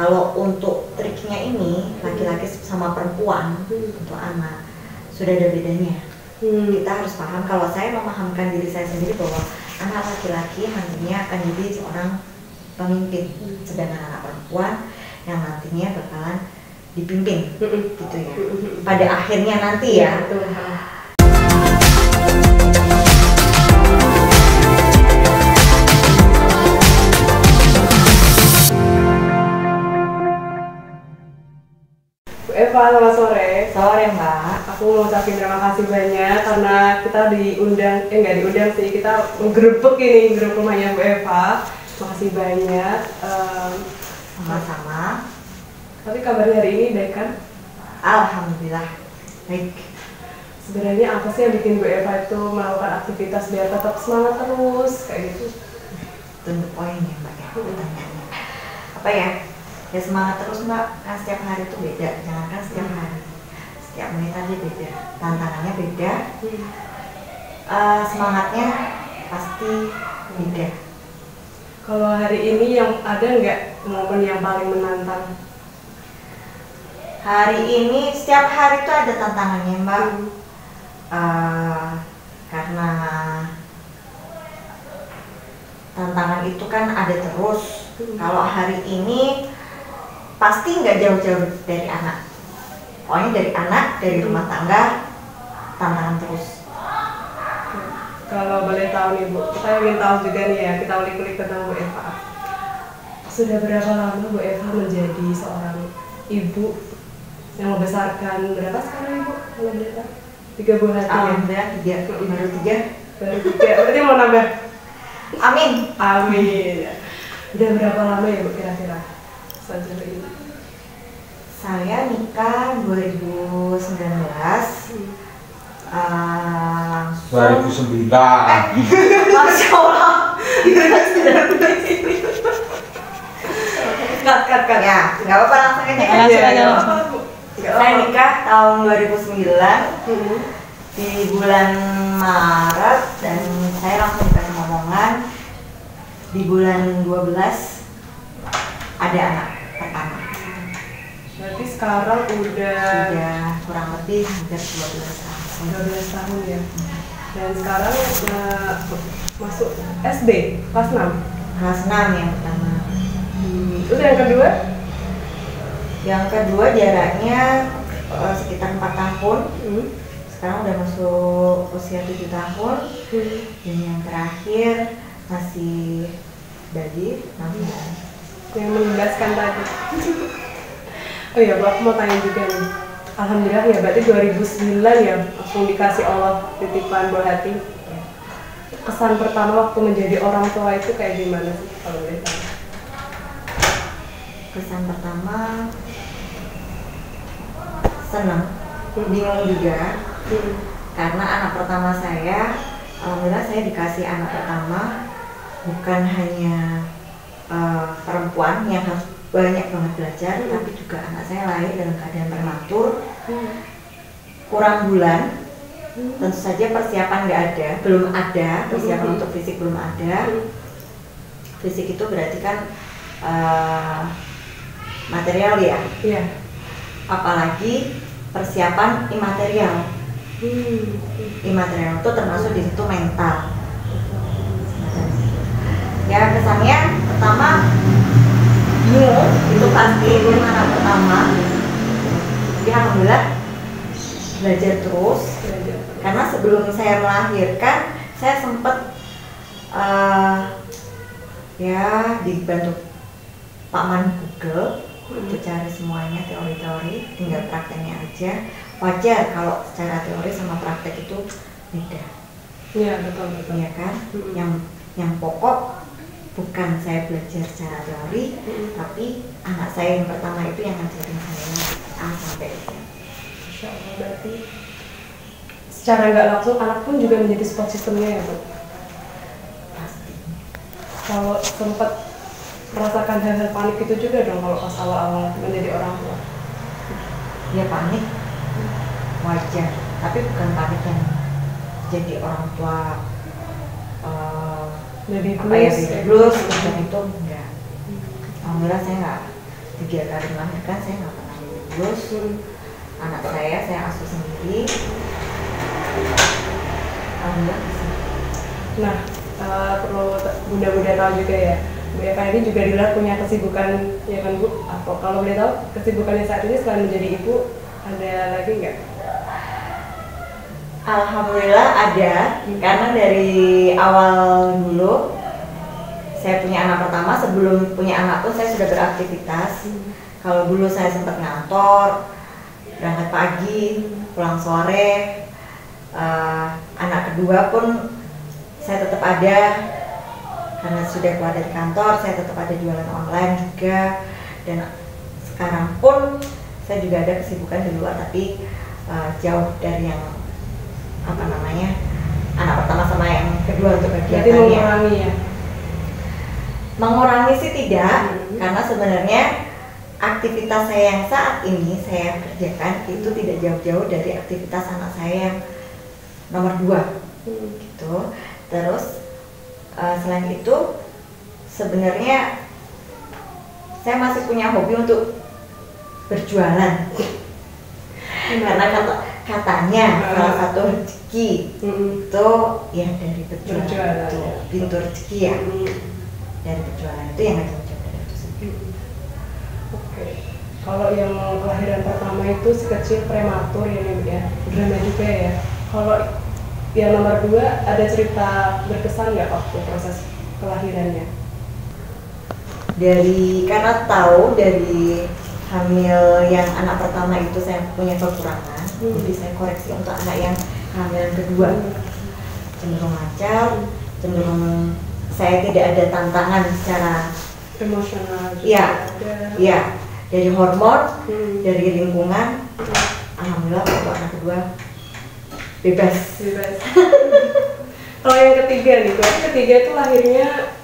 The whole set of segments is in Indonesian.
kalau untuk triknya ini laki-laki sama perempuan untuk anak sudah ada bedanya. Kita harus paham, kalau saya memahamkan diri saya sendiri bahwa anak laki-laki nantinya akan jadi seorang pemimpin, sedangkan anak perempuan yang nantinya bakalan dipimpin, gitu ya. Pada akhirnya nanti ya. Bu Eva, selamat sore. Sore Mbak. Aku mau ucapin terima kasih banyak karena kita diundang, nggak diundang sih, kita ngegerebek ini grup rumahnya Bu Eva. Makasih banyak. Sama-sama. Tapi kabarnya hari ini baik kan? Alhamdulillah baik. Sebenarnya apa sih yang bikin Bu Eva itu melakukan aktivitas biar tetap semangat terus kayak gitu? Tunggu poin ya Mbak ya, pertanyaannya. Apa ya? Ya semangat terus Mbak, kan setiap hari itu beda, jangankan setiap hari, setiap menit aja beda, tantangannya beda, semangatnya pasti beda. Kalau hari ini yang ada nggak momen yang paling menantang? Hari ini, setiap hari itu ada tantangannya Mbak, karena tantangan itu kan ada terus. Kalau hari ini pasti nggak jauh-jauh dari anak, pokoknya dari anak, dari rumah tangga, tantangan terus. Kalau boleh tahu nih Bu, kita ingin tahu juga nih ya, kita ulik-ulik tentang Bu Eva. Sudah berapa lama Bu Eva menjadi seorang ibu yang membesarkan berapa sekarang Ibu? Kalau boleh tahu? 3 bulan ya? Alhamdulillah 3, baru 3. Baru 3, berarti mau nambah? Amin. Amin. Udah berapa lama ya Bu kira-kira sejauh ini? Saya nikah 2019. 2009. Masya Allah. Kat. Ya, nggak apa-apa, langsung aja. Saya nikah tahun 2009 di bulan Maret, dan saya langsung dikasih ngomongan di bulan 12 ada anak pertama. Berarti sekarang Sudah kurang lebih hampir 12 tahun. 12 tahun ya. Dan sekarang masuk SD kelas 6. Kelas 6 yang pertama. Udah yang kedua? Yang kedua jaraknya sekitar 4 tahun. Sekarang udah masuk usia 7 tahun. Dan yang terakhir masih bayi, namanya Yang menjelaskan tadi. Oh iya, Bu, aku mau tanya juga nih. Alhamdulillah ya, berarti 2009 ya langsung dikasih Allah titipan buah hati. Kesan pertama waktu menjadi orang tua itu kayak gimana sih kalau boleh tahu? kesan pertama senang, bingung juga, karena anak pertama saya, alhamdulillah saya dikasih anak pertama bukan hanya perempuan yang harus banyak banget belajar, tapi juga anak saya lahir dalam keadaan prematur, kurang bulan. Tentu saja persiapan belum ada persiapan untuk fisik, belum ada. Fisik itu berarti kan material ya. Iya. Apalagi persiapan imaterial. Imaterial itu termasuk di situ mental. Ya, kesannya pertama bingung, itu pasti, itu anak pertama. Tapi alhamdulillah belajar terus. Karena sebelum saya melahirkan, saya sempat ya dibantu Pak Man Google untuk cari semuanya teori-teori, tinggal prakteknya aja. Wajar kalau secara teori sama praktek itu beda. Iya, betul. Iya kan? Yang pokok bukan saya belajar secara teori, tapi anak saya yang pertama itu yang ngajarin saya A sampai Z. Insya Allah, berarti secara nggak langsung anak pun juga menjadi support sistemnya ya Bu? Pasti. Kalau sempat merasakan hal-hal panik itu juga dong kalau pas awal-awal menjadi orang tua? Ya panik, wajar, tapi bukan panik yang jadi orang tua Baby apa ya, blues, baby blues dan itu enggak. Alhamdulillah saya 3 kali melahirkan saya nggak pernah lulus. Anak saya asuh sendiri. Alhamdulillah. Nah, perlu Bunda-Bunda tahu juga ya, Bu Eva ini juga di luar punya kesibukan, ya kan Bu? Apa kalau boleh tahu kesibukannya saat ini selain menjadi ibu, ada lagi nggak? Alhamdulillah ada, karena dari awal dulu saya punya anak pertama, sebelum punya anak pun saya sudah beraktivitas. Kalau dulu saya sempat ngantor, berangkat pagi, pulang sore. Anak kedua pun saya tetap ada, karena sudah keluar dari kantor, saya tetap ada jualan online juga. Dan sekarang pun saya juga ada kesibukan di luar, tapi jauh dari yang anak pertama sama yang kedua untuk kegiatannya. Jadi mengurangi ya? Mengurangi sih tidak, karena sebenarnya aktivitas saya yang saat ini saya kerjakan itu tidak jauh-jauh dari aktivitas anak saya yang nomor 2 gitu. Terus selain itu sebenarnya saya masih punya hobi untuk berjualan. Karena katanya salah satu rezeki itu ya dari berjualan, itu pintu rezeki ya. Dari berjualan itu yang nggak jauh dari itu sendiri. Oke. Kalau yang kelahiran pertama itu si kecil prematur ya, drama juga ya. Kalau yang nomor 2 ada cerita berkesan nggak waktu proses kelahirannya? Karena tahu dari hamil yang anak pertama itu saya punya kekurangan, jadi saya koreksi untuk anak yang kehamilan kedua. Cenderung lancar, cenderung saya tidak ada tantangan secara Emosional. Iya, dari hormon, dari lingkungan. Alhamdulillah untuk anak kedua bebas. Kalau yang ketiga nih, berarti ketiga itu lahirnya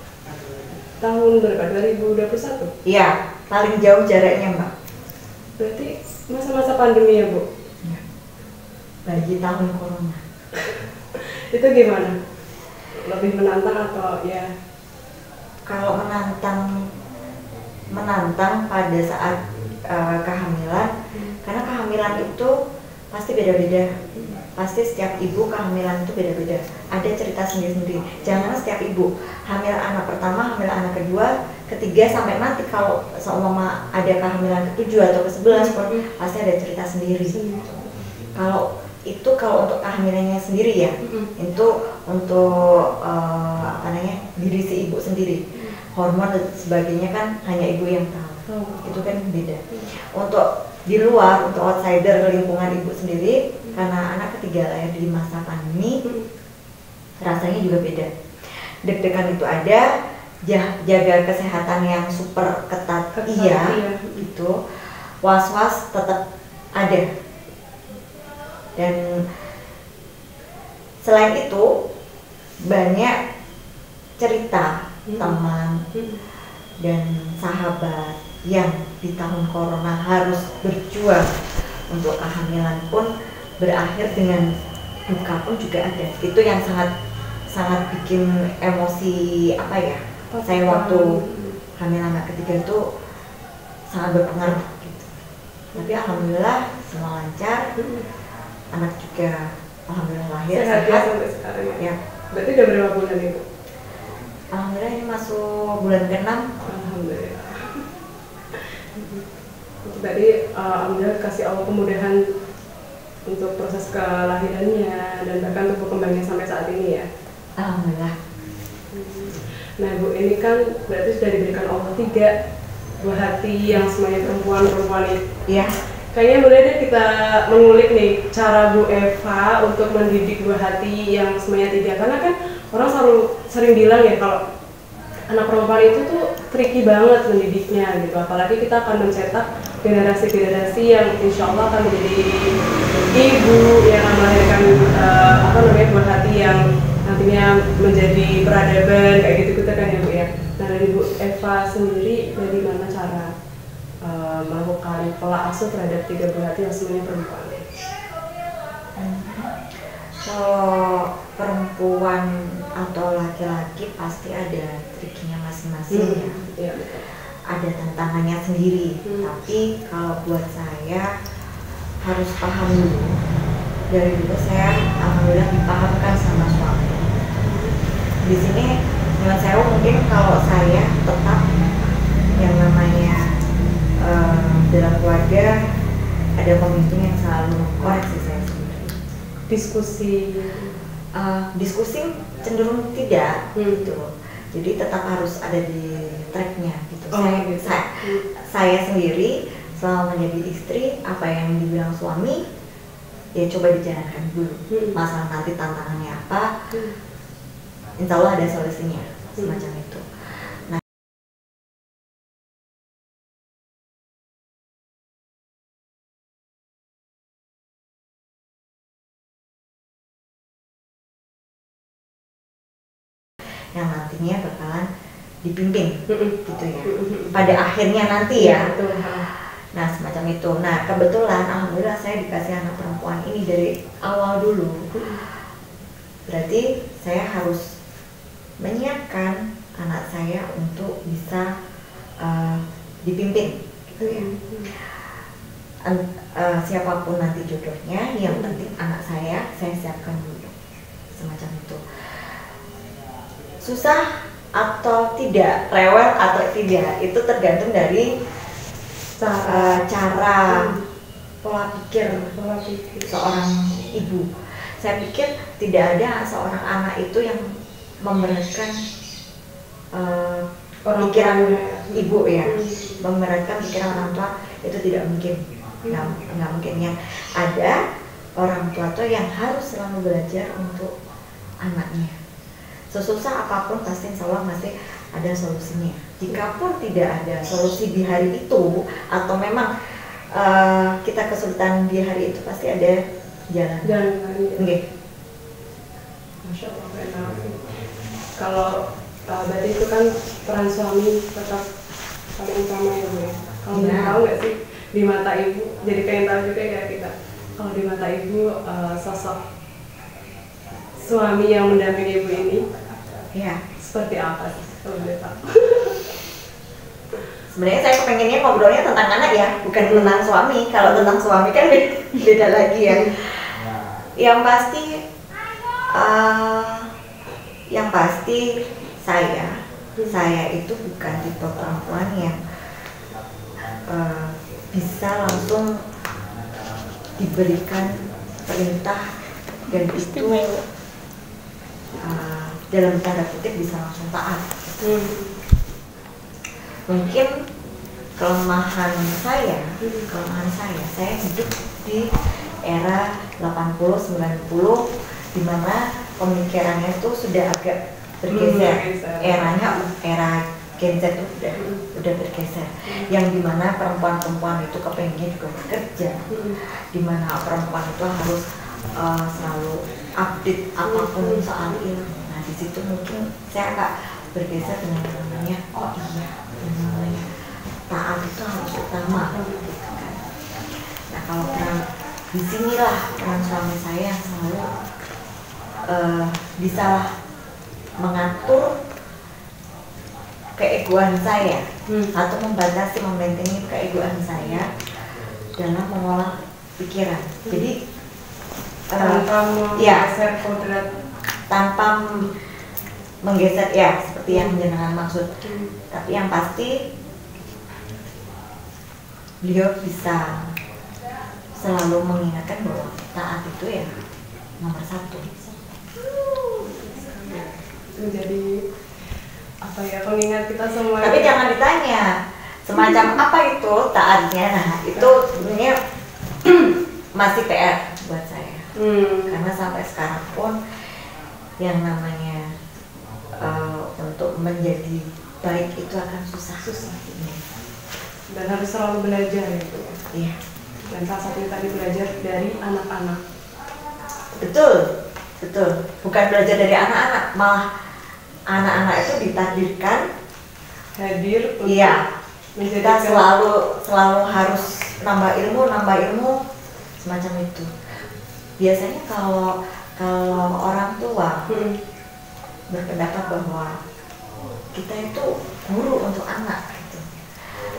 tahun berapa? 2021? Iya, paling jauh jaraknya Mbak. Berarti masa-masa pandemi ya Bu? Ya. Bagi tahun corona. Itu gimana? Lebih menantang atau ya? Kalau menantang pada saat kehamilan, karena kehamilan itu pasti beda-beda. Pasti setiap ibu kehamilan itu beda-beda. Ada cerita sendiri-sendiri. Jangan setiap ibu hamil anak pertama, hamil anak kedua, ketiga sampai nanti kalau seumpama ada kehamilan ke-7 atau ke-11 pun pasti ada cerita sendiri. Kalau untuk kehamilannya sendiri ya, itu untuk diri si ibu sendiri. Hormon dan sebagainya kan hanya ibu yang tahu. Itu kan beda. Untuk di luar, untuk outsider lingkungan ibu sendiri, karena anak ketiga lahir di masa pandemi, rasanya juga beda. Deg-degan itu ada, jaga kesehatan yang super ketat iya, gitu. Was-was tetap ada. Dan selain itu banyak cerita teman dan sahabat yang di tahun corona harus berjuang untuk kehamilan pun berakhir dengan duka pun juga ada. Itu yang sangat bikin emosi saya waktu hamil anak ketiga itu sangat berpengaruh gitu. Tapi alhamdulillah semua lancar, anak juga alhamdulillah lahir sehat sampai sekarang ya. Berarti udah berapa bulan itu? Alhamdulillah ini masuk bulan ke-6. Alhamdulillah. Berarti alhamdulillah kasih Allah kemudahan untuk proses kelahirannya dan bahkan untuk berkembangnya sampai saat ini ya. Alhamdulillah. Nah Bu, ini kan berarti sudah diberikan Allah 3 buah hati yang semuanya perempuan ini. Iya. Kayaknya boleh deh kita mengulik nih cara Bu Eva untuk mendidik buah hati yang semuanya 3, karena kan orang sering bilang ya kalau anak perempuan itu tuh tricky banget mendidiknya gitu, apalagi kita akan mencetak generasi-generasi yang insya Allah akan menjadi ibu yang akan melahirkan buah hati yang nantinya menjadi peradaban kayak gitu kan ya Bu ya. Nah dari Bu Eva sendiri bagaimana cara melakukan pola asuh terhadap 3 buah hati yang semuanya perempuan? Kalau perempuan atau laki-laki pasti ada triknya masing-masing ya. ada tantangannya sendiri. Tapi kalau buat saya harus paham dulu. Dari dulu saya alhamdulillah dipahamkan sama suami. Di sini menurut saya mungkin kalau saya tetap yang namanya dalam keluarga ada pemimpin yang selalu koreksi saya sendiri. Diskusi cenderung tidak gitu. Jadi tetap harus ada di tracknya gitu. Saya sendiri selama menjadi istri, apa yang dibilang suami ya coba dijalankan dulu. Masalah nanti tantangannya apa, insya Allah ada solusinya semacam itu. Nah, yang nantinya bakalan dipimpin gitu ya pada akhirnya nanti ya. Nah semacam itu. Nah kebetulan alhamdulillah saya dikasih anak perempuan ini dari awal dulu. Berarti saya harus menyiapkan anak saya untuk bisa dipimpin gitu ya. Siapapun nanti jodohnya, yang penting anak saya siapkan dulu semacam itu. Susah atau tidak, rewel atau tidak, itu tergantung dari cara pola pikir seorang ibu. Saya pikir tidak ada seorang anak itu yang memberatkan pikiran ibu ya, memberatkan pikiran orang tua, itu tidak mungkin, nggak mungkin. Yang ada orang tua tuh yang harus selalu belajar untuk anaknya. Sesusah apapun pasti insya Allah masih ada solusinya. Jikapun tidak ada solusi di hari itu, atau memang kita kesulitan di hari itu, pasti ada jalan. Okay. Masya Allah, enak. Kalau berarti itu kan peran suami tetap paling utama ya Bu ya. Kalau boleh tahu nggak sih di mata ibu, jadi pengen tahu juga kayak kita, kalau di mata ibu sosok suami yang mendampingi ibu ini ya seperti apa sih kalau boleh tahu? Sebenarnya saya kepengennya ngobrolnya tentang anak ya, bukan tentang suami. Kalau tentang suami kan beda lagi ya. Yang pasti saya itu bukan tipe perempuan yang bisa langsung diberikan perintah dan itu dalam tanda kutip bisa langsung taat. Mungkin kelemahan saya hidup di era 80-90 di mana pemikirannya itu sudah agak bergeser. Era Gen Z itu udah bergeser. Yang dimana perempuan-perempuan itu kepengen juga bekerja, dimana perempuan itu harus selalu update apapun soal ilmu. Nah di situ mungkin saya agak bergeser dengan namanya namanya taat itu harus utama gitu kan. Nah kalau disinilah peran suami saya yang selalu bisa mengatur keegoan saya atau membatasi, membentengi keegoan saya dalam mengolah pikiran. Jadi tanpa menggeser ya seperti yang jenengan maksud. Tapi yang pasti beliau bisa selalu mengingatkan bahwa taat itu ya nomor 1. Menjadi apa ya, pengingat kita semua. Tapi jangan ditanya semacam apa itu taatnya. Nah itu sebenarnya masih PR buat saya. Karena sampai sekarang pun yang namanya untuk menjadi baik itu akan susah. Dan harus selalu belajar gitu. Iya. Dan salah satunya tadi belajar dari anak-anak. Betul. Bukan belajar dari anak-anak, malah anak-anak itu ditakdirkan hadir untuk kita selalu harus nambah ilmu semacam itu. Biasanya kalau orang tua berpendapat bahwa kita itu guru untuk anak gitu.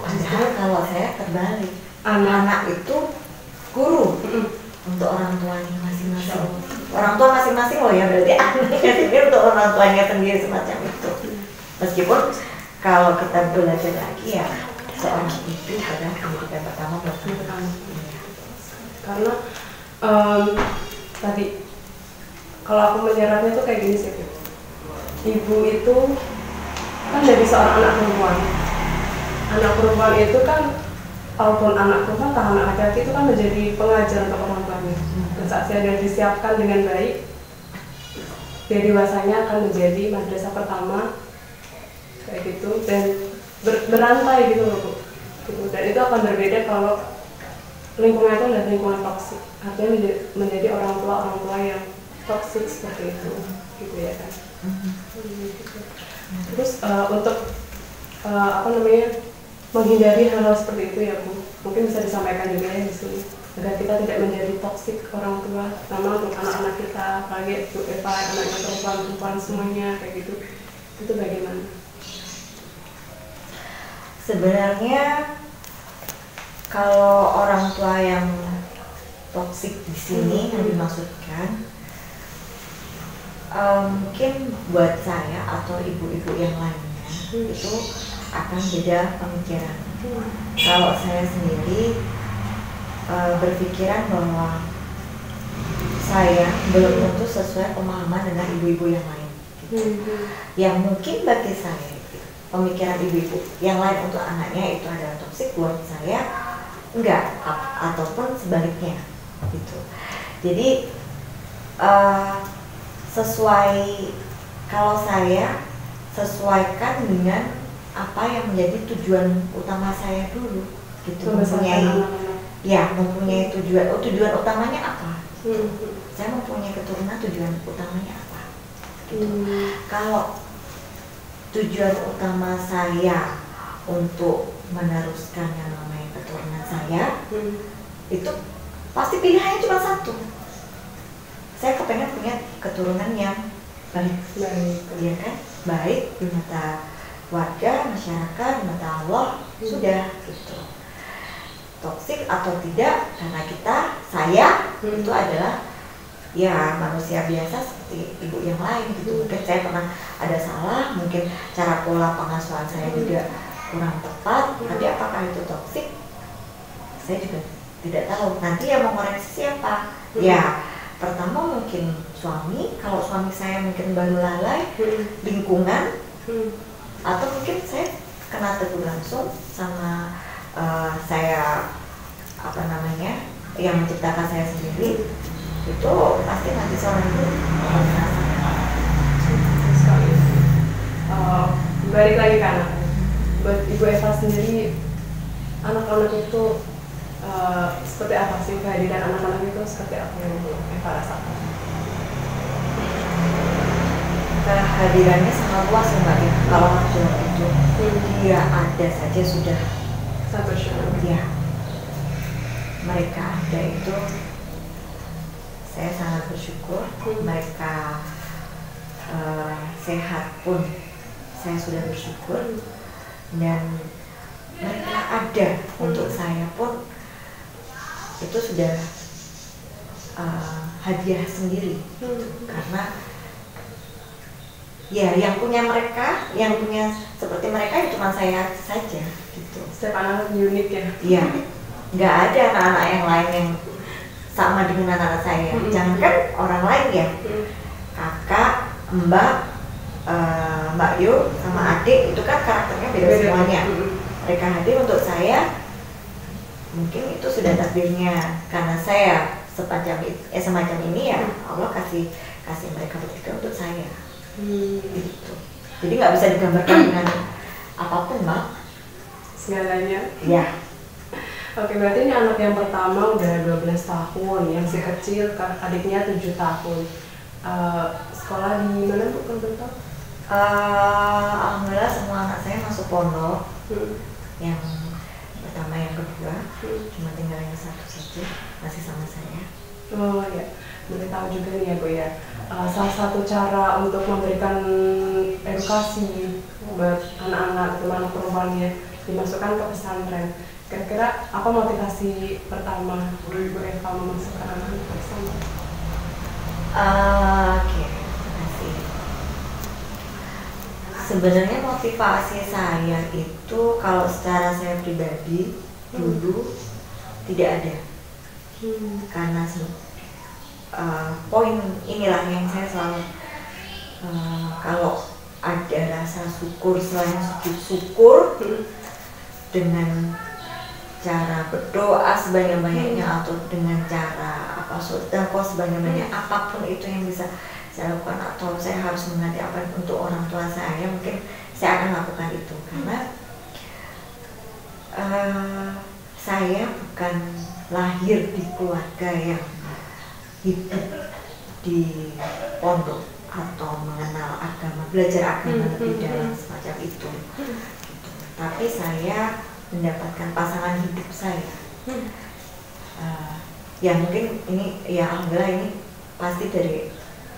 Padahal kalau saya terbalik, anak itu guru untuk orang tuanya masing-masing. Orang tua masing-masing loh ya, berarti anaknya sendiri untuk orang tuanya sendiri semacam itu. Meskipun kalau kita belajar lagi ya, seorang ibu adalah pendidikan pertama buat anak. Karena tadi kalau aku menyarannya tuh kayak gini sih, ibu itu kan dari seorang anak perempuan. Anak perempuan itu kan, walaupun anak perempuan atau anak laki-laki itu kan menjadi pengajar untuk orang tuanya. Dan saat dia disiapkan dengan baik, dia dewasanya akan menjadi madrasah pertama kayak gitu, dan berantai gitu loh Bu. Gitu. Dan itu akan berbeda kalau lingkungan itu adalah lingkungan toksik, artinya menjadi orang tua yang toksik seperti itu, gitu ya kan. Gitu. Terus untuk menghindari hal-hal seperti itu ya Bu, mungkin bisa disampaikan juga ya di sini agar kita tidak menjadi toksik orang tua, nama untuk anak-anak kita, apalagi untuk anaknya perempuan semuanya kayak gitu, itu bagaimana? Sebenarnya kalau orang tua yang toksik di sini yang dimaksudkan, mungkin buat saya atau ibu-ibu yang lainnya itu akan beda pemikiran. Kalau saya sendiri berpikiran bahwa saya belum tentu sesuai pemahaman dengan ibu-ibu yang lain. Yang mungkin bagi saya pemikiran ibu-ibu yang lain untuk anaknya itu adalah toksik, buat saya enggak, ataupun sebaliknya gitu. Jadi kalau saya sesuaikan dengan apa yang menjadi tujuan utama saya dulu gitu. Mempunyai tujuan utamanya apa? Saya mempunyai keturunan, tujuan utamanya apa gitu. Kalau tujuan utama saya untuk meneruskan yang namanya keturunan saya, itu pasti pilihannya cuma satu. Saya kepengen punya keturunan yang baik, ya kan? Baik di mata warga, masyarakat, di mata Allah, sudah gitu. Toksik atau tidak, karena saya itu adalah ya manusia biasa seperti ibu yang lain gitu. Mungkin saya pernah ada salah, mungkin cara pola pengasuhan saya juga kurang tepat, tapi apakah itu toksik? Saya juga tidak tahu. Nanti yang mengoreksi siapa? Ya, pertama mungkin suami, kalau suami saya mungkin baru lalai, lingkungan, atau mungkin saya kena tegur langsung sama saya yang menciptakan saya sendiri. Itu pasti nanti seorang itu akan merasakan. Balik lagi ke anak. Buat Ibu Eva sendiri, anak-anak itu seperti apa sih, kehadiran anak-anak itu seperti apa yang Ibu Eva rasakan? Kehadirannya sangat luas ya Mbak. Kalau maksudnya itu dia ada saja sudah satu syukur. Ya, mereka ada itu saya sangat bersyukur. Mereka sehat pun saya sudah bersyukur, dan mereka ada untuk saya pun itu sudah hadiah sendiri karena ya yang punya mereka, yang punya seperti mereka ya cuma saya saja gitu. Setiap anak unik ya? Iya, nggak ada anak-anak yang lain yang sama dengan anak saya. Jangankan orang lain ya, kakak, mbak, Mbak Yu sama adik itu kan karakternya beda semuanya. Mereka hadir untuk saya, mungkin itu sudah takdirnya karena saya semacam ini ya Allah kasih mereka bertiga untuk saya. Gitu. Jadi nggak bisa digambarkan dengan apapun Mbak. Segalanya. Ya. Oke, berarti ini anak yang pertama udah 12 tahun, yang si kecil adiknya 7 tahun. Sekolah di mana Bu kalau tahu? Alhamdulillah semua anak saya masuk pondok. Yang pertama, yang kedua, cuma tinggal yang satu saja masih sama saya. Oh ya, boleh tahu juga nih ya Bu ya. Salah satu cara untuk memberikan edukasi buat anak-anak, teman perempuannya, dimasukkan ke pesantren. Kira-kira apa motivasi pertama Ibu Eva memasukkan anak ke pesantren? Oke, terima kasih. Sebenarnya motivasi saya itu kalau secara saya pribadi dulu tidak ada, karena poin inilah yang saya selalu kalau ada rasa syukur, selain syukur dengan cara berdoa sebanyak-banyaknya atau dengan cara sedekah sebanyak-banyaknya, apapun itu yang bisa saya lakukan atau saya harus mengganti apa untuk orang tua saya, mungkin saya akan lakukan itu karena saya bukan lahir di keluarga yang hidup di pondok atau mengenal agama, belajar agama lebih dalam semacam itu. Tapi saya mendapatkan pasangan hidup saya. Ya mungkin ini ya alhamdulillah ini pasti dari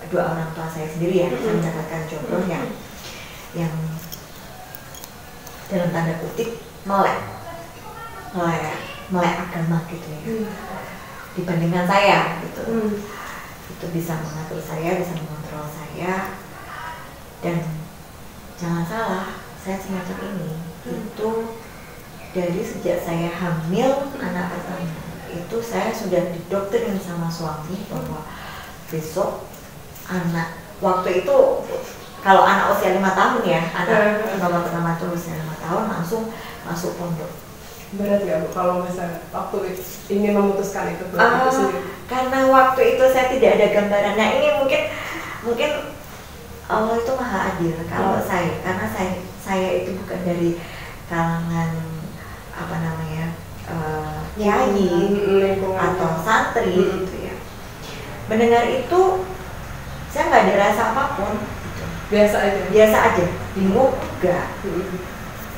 dua orang tua saya sendiri ya. Saya mendapatkan jodoh yang dalam tanda kutip melek agama gitu ya. Dibandingkan saya gitu. Itu bisa mengatur saya, bisa mengontrol saya. Dan jangan salah, saya semacam ini itu dari sejak saya hamil anak pertama itu saya sudah didoktrin sama suami bahwa besok anak waktu itu kalau anak usia 5 tahun ya, anak babak pertama itu usia 5 tahun langsung masuk pondok. Berat ya Bu kalau misalnya waktu ingin memutuskan itu sendiri? Karena waktu itu saya tidak ada gambaran. Nah ini mungkin Allah itu maha adil. Kalau karena saya itu bukan dari kalangan apa namanya kiai atau santri gitu ya. Mendengar itu saya nggak ada rasa apapun. Gitu. Biasa aja. Bingung enggak.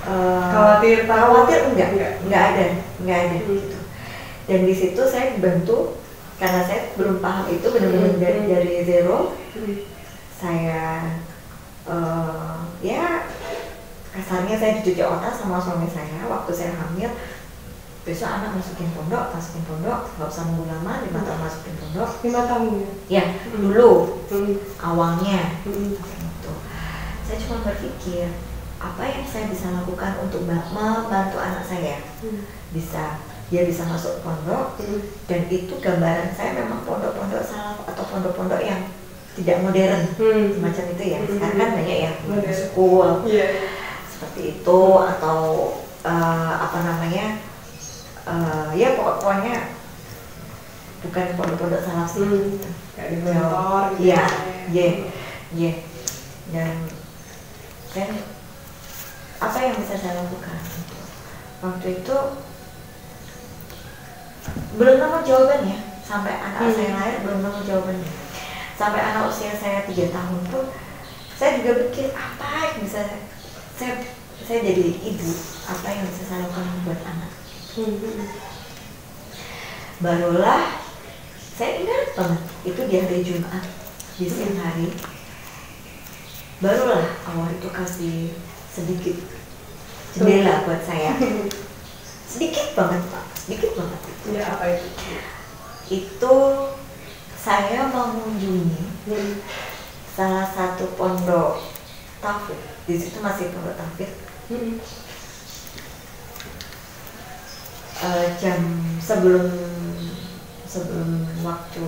Khawatir enggak ada gitu. Dan di situ saya dibantu karena saya belum paham itu benar-benar dari zero. Saya ya kasarnya saya dicuci otak sama suami saya waktu saya hamil. Besok anak masukin pondok, nggak usah nunggu lama, 5 tahun masukin pondok. 5 tahun ya? Dulu awalnya gitu. Saya cuma berpikir apa yang saya bisa lakukan untuk membantu anak saya dia bisa masuk pondok dan itu gambaran saya memang pondok-pondok salaf atau pondok-pondok yang tidak modern semacam itu ya. Sekarang kan banyak ya school seperti itu atau apa namanya ya pokoknya bukan pondok-pondok salaf sih kayak di kantor dan apa yang bisa saya lakukan waktu itu belum nemu jawabannya sampai anak saya lahir, belum nemu jawabannya sampai anak usia saya 3 tahun pun saya juga pikir apa yang bisa saya jadi ibu, apa yang bisa saya lakukan buat anak. Barulah saya ingat banget itu di hari Jumat di siang hari, barulah Allah itu kasih sedikit jendela buat saya. Sedikit banget Pak, sedikit banget. Ya apa itu? Itu saya mengunjungi salah satu pondok tahfidz. Di situ masih pondok tahfidz. Jam sebelum waktu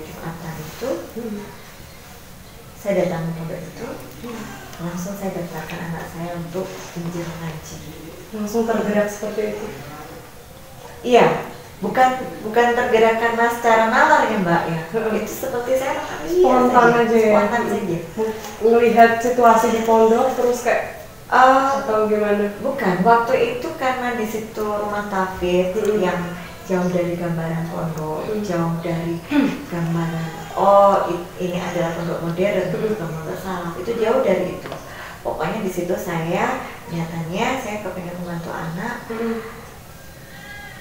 Jumatan itu saya datang ke pondok itu, langsung saya daftarkan anak saya untuk belajar ngaji. Langsung tergerak seperti itu? Iya, bukan tergerak karena secara nalar ya Mbak ya. Itu seperti saya spontan aja ya. Spontan saja. Melihat situasi di pondok terus kayak atau gimana? Bukan, waktu itu karena di situ rumah tahfidz yang jauh dari gambaran pondok, jauh dari gambaran ini adalah pondok modern, bukan pondok salaf, itu jauh dari itu. Pokoknya di situ saya nyatanya saya kepengen membantu anak.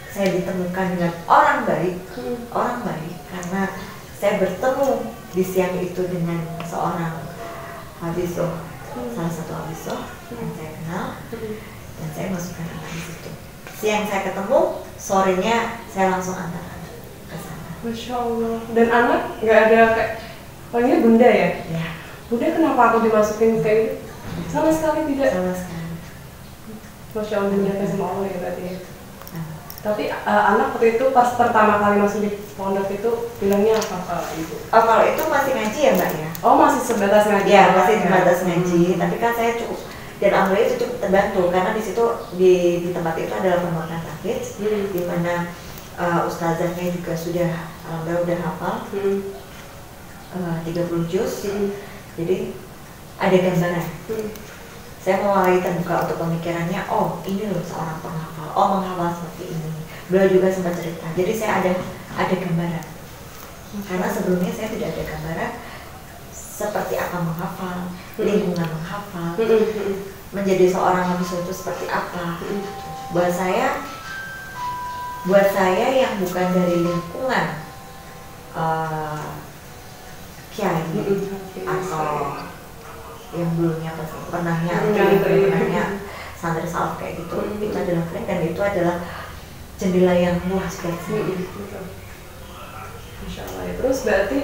Saya ditemukan dengan orang baik karena saya bertemu di siang itu dengan seorang hafizoh, salah satu hafizoh yang saya kenal. dan saya masukkan anak di situ. Siang saya ketemu, sorenya saya langsung antar anak ke sana. Masya Allah. Dan anak nggak ada kayak panggilnya bunda ya? Ya. Bunda kenapa aku dimasukin kayak gitu? Sama sekali tidak. Sama sekali. Masya Allah, dijaga sama Allah ya berarti ya. Tapi anak waktu itu pas pertama kali masuk di pondok itu bilangnya apa kalau ibu? Oh, kalau itu masih ngaji ya mbak ya? Oh, masih sebatas ngaji? Ya, masih sebatas ngaji. Tapi kan saya cukup, dan alhamdulillah itu cukup terbantu karena di situ di tempat itu adalah pondok tahfidz, di mana ustazahnya juga sudah alhamdulillah udah hafal 30 juz. Jadi ada gambaran. Saya mulai terbuka untuk pemikirannya, oh ini loh seorang penghafal, oh menghafal seperti ini. Beliau juga sempat cerita, jadi saya ada gambaran. Karena sebelumnya saya tidak ada gambaran seperti apa menghafal, lingkungan menghafal, menjadi seorang mahasiswa itu seperti apa. Buat saya yang bukan dari lingkungan kiai atau yang dulunya pernahnya santri salaf kayak gitu, itu adalah keren dan itu adalah jendela yang luas buat saya. Masya Allah ya. Terus berarti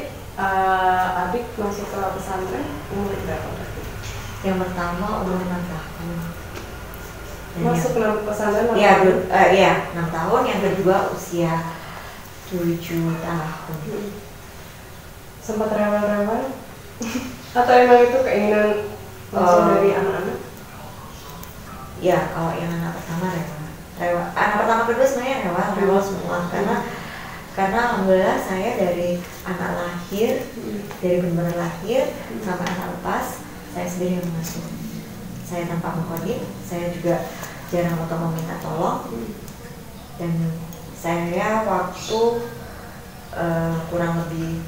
adik masuk ke pesantren umur berapa? Yang pertama umur 6 tahun. Masuk ke pesantren? Iya 6 tahun. Yang kedua usia 7 tahun. Sempat rewel-rewel? Atau emang itu keinginan langsung dari anak-anak? Ya, kalau yang anak pertama rewel. Anak pertama kedua sebenarnya rewel semua karena alhamdulillah saya dari anak lahir, dari benar lahir sampai anak lepas, saya sendiri yang mengasuh. Saya tanpa mengkodim, saya juga jarang untuk meminta tolong, dan saya waktu kurang lebih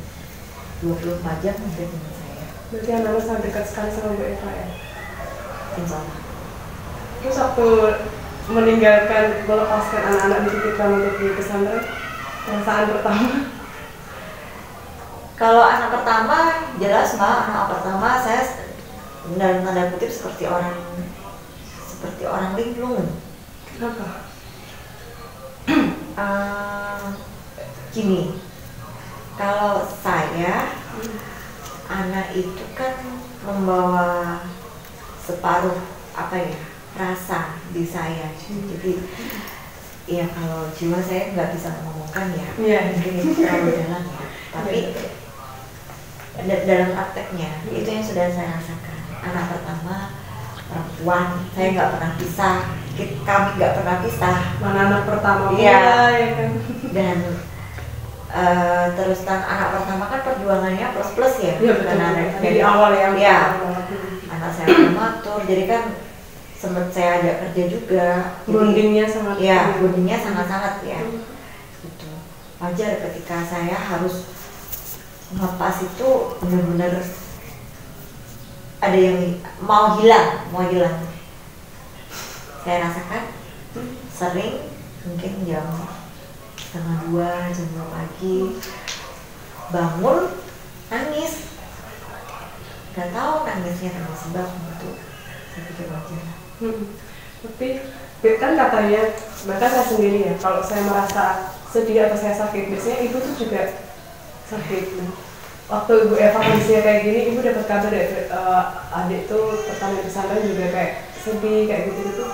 24 jam hampir dengan saya. Berarti anak-anak sangat dekat sekali sama Bu Eva ya? Insya Allah. Terus waktu meninggalkan, melepaskan anak-anak dititipkan untuk di pesantren, perasaan pertama? Kalau anak pertama jelas mbak, anak pertama saya dalam tanda kutip seperti orang linglung. Kenapa? Gini, kalau saya anak itu kan membawa separuh rasa di saya, jadi ya kalau jiwa saya nggak bisa mengomongkan ya, mungkin itu terlalu dalam ya, tapi dalam prakteknya itu yang sudah saya rasakan. Anak pertama perempuan, saya nggak pernah pisah, kami nggak pernah pisah. Mana anak pertama ya kan? Dan terus anak pertama kan perjuangannya plus ya, dari awal ya. Anak saya prematur, jadi kan sempat saya ajak kerja juga. Bondingnya sangat. Ya, bondingnya sangat ya. Gitu. Wajar ketika saya harus ngelepas itu benar-benar ada yang mau hilang. Saya rasakan sering mungkin jam 1:30, jam 2 pagi bangun nangis, nggak tahu nangisnya karena sebab itu, saya pikir wajar. Tapi kan katanya, bahkan saya sendiri ya, kalau saya merasa sedih atau saya sakit, biasanya ibu tuh juga sakit. Waktu Ibu Eva kondisinya kayak gini, ibu dapat kabar dari adik tuh pertama di pesantren juga kayak sedih kayak gitu.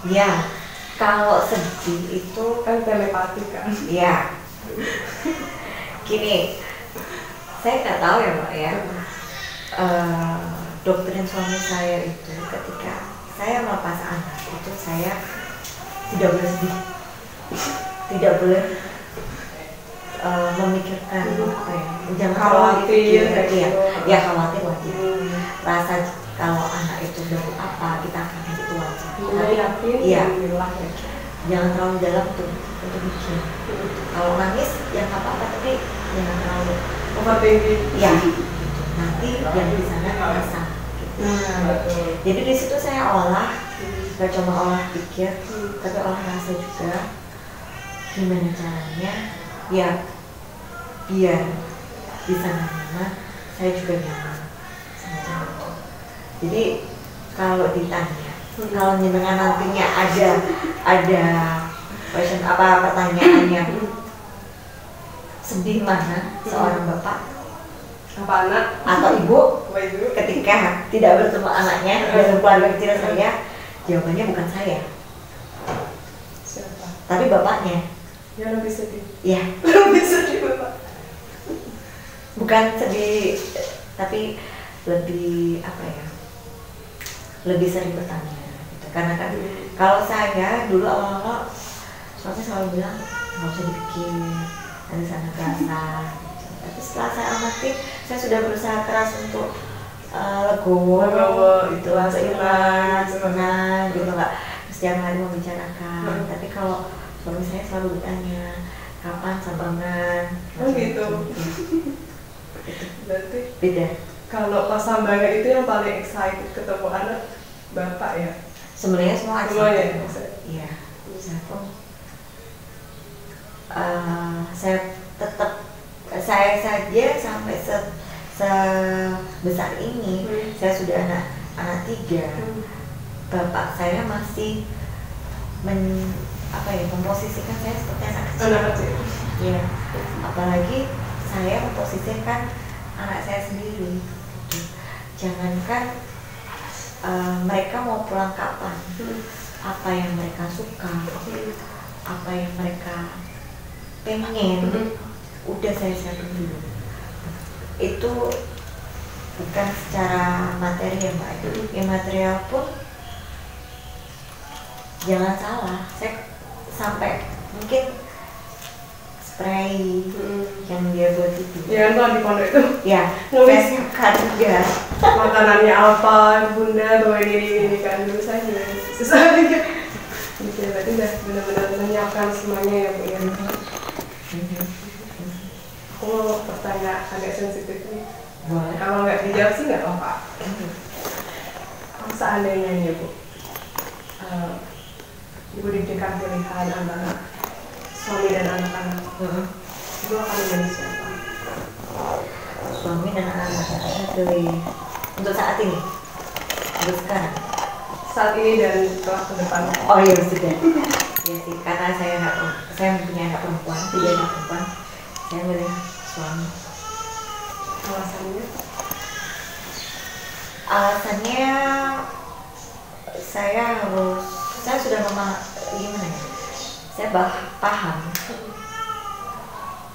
Ya, kalau sedih itu kan telepati kan. Ya. Gini, saya nggak tahu ya mbak ya. Doktrin suami saya itu ketika saya melepas anak itu saya tidak boleh sedih, tidak boleh memikirkan jangan khawatir ya khawatir wajar. Rasa kalau anak itu baru apa kita akan itu wajar, tapi jangan terlalu dalam untuk bikin. Kalau nangis ya nggak apa-apa, tapi jangan terlalu overthinking ya gitu. Nanti yang di sana terasa gitu. Jadi di situ saya olah, nggak cuma olah pikir, tapi olah rasa juga. Gimana caranya ya biar di sana nyaman, saya juga nyaman semacam itu. Jadi kalau ditanya Kalau jenengan nantinya ada question pertanyaannya, sedih mana seorang bapak apa anak atau ibu ketika tidak bertemu anaknya dalam keluarga kecil saya? Jawabannya bukan saya. Siapa? Tapi bapaknya. Ya lebih sedih. Iya. Lebih sedih bapak. Bukan sedih, tapi lebih apa ya? Lebih sering bertanya. Gitu. Karena kan kalau saya dulu awal-awal suami selalu bilang nggak usah dipikir, nanti sana kerasa. Tapi setelah saya amati, saya sudah berusaha keras untuk legowo, itu ikhlas, tenang, gitu nggak setiap hari membicarakan. Tapi kalau suami saya selalu bertanya, kapan sambangan? Gitu. Berarti beda. Kalau pas sambangan itu yang paling excited ketemu anak bapak ya? Sebenarnya semua ya? Iya. Saya tetap saya saja sampai sebesar ini saya sudah anak 3. Bapak saya masih memposisikan saya seperti anak kecil. Iya. Apalagi saya memposisikan anak saya sendiri. Jangankan mereka mau pulang kapan, apa yang mereka suka, apa yang mereka pengen, udah saya siapin dulu. Itu bukan secara materi ya Mbak, ya material pun jangan salah. Saya sampai mungkin spray yang dia buat itu. Ya kan di pondok itu. Ya, saya siapkan juga. Makanannya apa, bunda bawa ini kan dulu saya juga susah juga. Gitu ya, berarti udah benar-benar menyiapkan semuanya ya Bu ya. Aku mau bertanya agak sensitif nih. Kalau nggak dijawab sih nggak apa-apa. Seandainya nih Bu, Ibu diberikan pilihan antara suami dan anak-anak, Ibu akan memilih siapa? Suami dan anak-anak saya pilih untuk saat ini, untuk sekarang. Saat ini dan kelak ke depan. Oh iya sudah. Ya sih, karena saya punya anak perempuan, 3 anak perempuan, saya milih suami. Alasannya? Alasannya saya sudah gimana ya? Saya paham.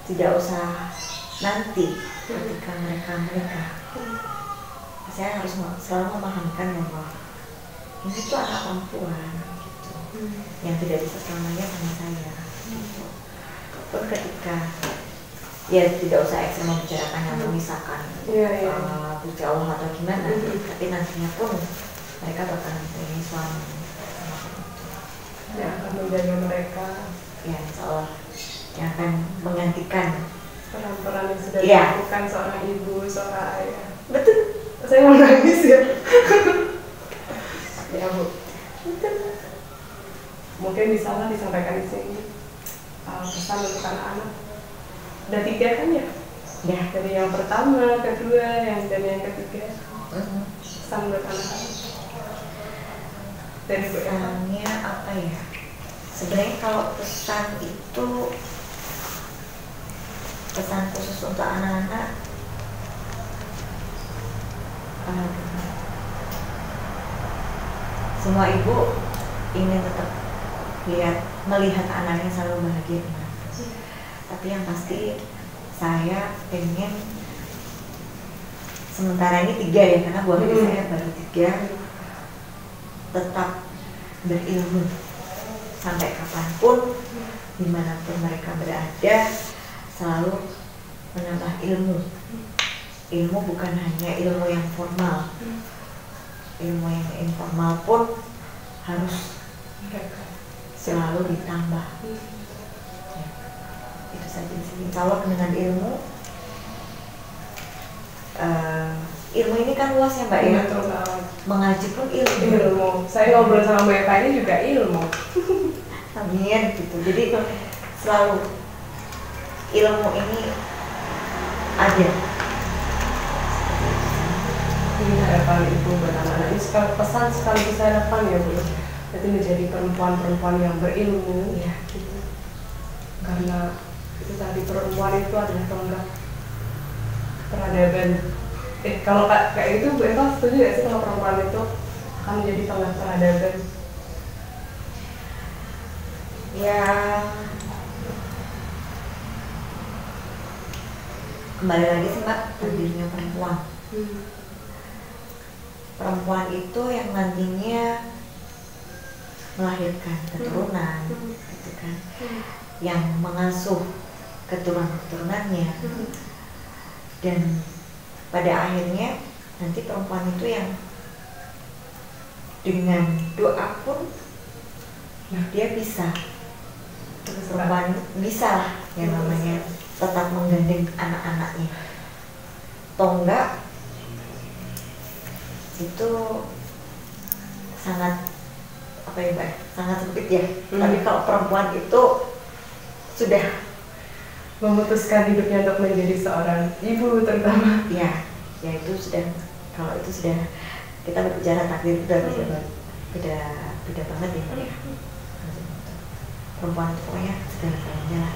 Tidak usah nanti ketika mereka menikah. Saya harus selalu memahamkan bahwa ini tuh anak perempuan gitu, yang tidak bisa selamanya sama saya. Gitu. Pun ketika ya tidak usah ekstrem membicarakan yang memisahkan Gusti Allah atau gimana, tapi nantinya pun mereka bakal mempunyai suami yang akan menjaga mereka, ya insya Allah, yang akan menggantikan peran-peran yang sudah dilakukan seorang ibu, seorang ayah. Betul. Saya mau nangis ya. Ya Bu. Betul. Mungkin bisa lah disampaikan di sini pesan untuk anak-anak. Ada 3 kan ya? Ya. Dari yang pertama, kedua, dan yang ketiga. Pesan buat anak-anak. Dari Bu pesannya apa ya? Sebenarnya kalau pesan itu pesan khusus untuk anak-anak, semua ibu ingin tetap melihat anaknya selalu bahagia. Tapi yang pasti saya pengen sementara ini 3 ya, karena buah hati saya baru 3, tetap berilmu sampai kapanpun, dimanapun mereka berada, selalu menambah ilmu. Ilmu bukan hanya ilmu yang formal, ilmu yang informal pun harus selalu ditambah. Ya, itu saja sih. Kalau dengan ilmu, ilmu ini kan luas ya Mbak ya. Mengaji pun ilmu. Saya ngobrol sama Mbak Eka ini juga ilmu. Amin gitu. Jadi selalu ilmu ini ada. ini harapan ibu buat anak-anak ini pesan sekaligus harapan ya Bu, jadi menjadi perempuan-perempuan yang berilmu ya gitu. Karena itu tadi perempuan itu adalah tonggak peradaban. Kalau kayak itu Bu Eva setuju nggak sih kalau perempuan itu akan menjadi tonggak peradaban? Ya, kembali lagi sih Mbak, hadirnya perempuan. Perempuan itu yang nantinya melahirkan keturunan, gitu kan, yang mengasuh keturunan-keturunannya, dan pada akhirnya nanti perempuan itu yang dengan doa pun dia bisa, perempuan bisa lah yang namanya tetap menggandeng anak-anaknya. Tonggak itu sangat apa ya Mbak, sangat sempit ya. Tapi kalau perempuan itu sudah memutuskan hidupnya untuk menjadi seorang ibu terutama, ya itu sudah, kalau itu sudah kita berbicara takdir itu beda banget ya Mbak ya. Perempuan itu pokoknya segala-galanya lah.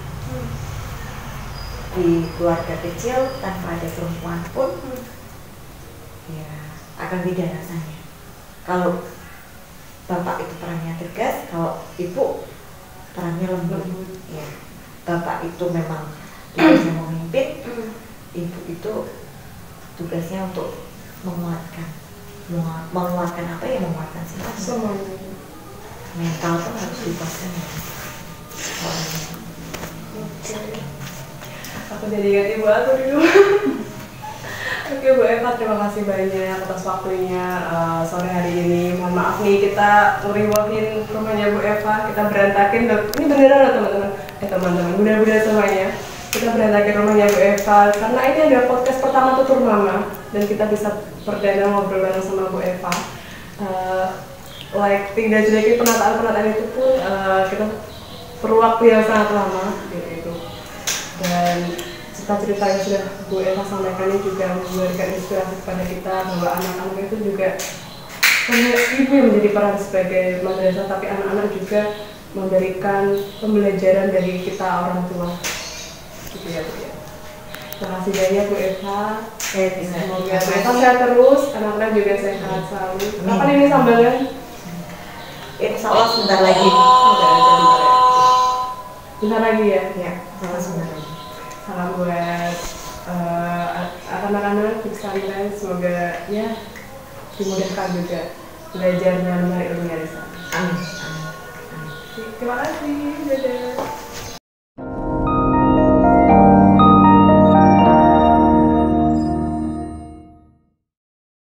Di keluarga kecil tanpa ada perempuan pun ya akan beda rasanya. Kalau bapak itu perannya tegas, kalau ibu perannya lembut. Ya, bapak itu memang tugasnya memimpin, ibu itu tugasnya untuk menguatkan apa ya, menguatkan semuanya. Mental pun harus dikuatkan ya. Aku jadi ingat ibu aku dulu. Oke Bu Eva, terima kasih banyak atas waktunya sore hari ini. Mohon maaf nih kita ngeriwahin rumahnya Bu Eva, kita berantakin. Ini beneran loh teman-teman, teman-teman, bunda-bunda semuanya. Kita berantakin rumahnya Bu Eva karena ini adalah podcast pertama Tutur Mama dan kita bisa perdana ngobrol bareng sama Bu Eva. Tinggal sedikit penataan itu pun kita perlu waktu yang sangat lama gitu. Dan cerita-cerita yang sudah Bu Eva sampaikan ini juga memberikan inspirasi kepada kita bahwa anak-anak itu juga punya ibu yang menjadi peran sebagai madrasah, tapi anak-anak juga memberikan pembelajaran dari kita orang tua. Gitu ya Bu ya. Terima kasih banyak Bu Eva. Semoga Bu Eva sehat terus, anak-anak juga sehat selalu. Kapan ini sambalnya? Insya Allah sebentar lagi. Bentar lagi ya? Ya, sebentar lagi. Salam buat anak-anak di pesantren, semoga ya dimudahkan juga belajarnya, mencari ilmunya di sana. Amin. Terima kasih, dadah.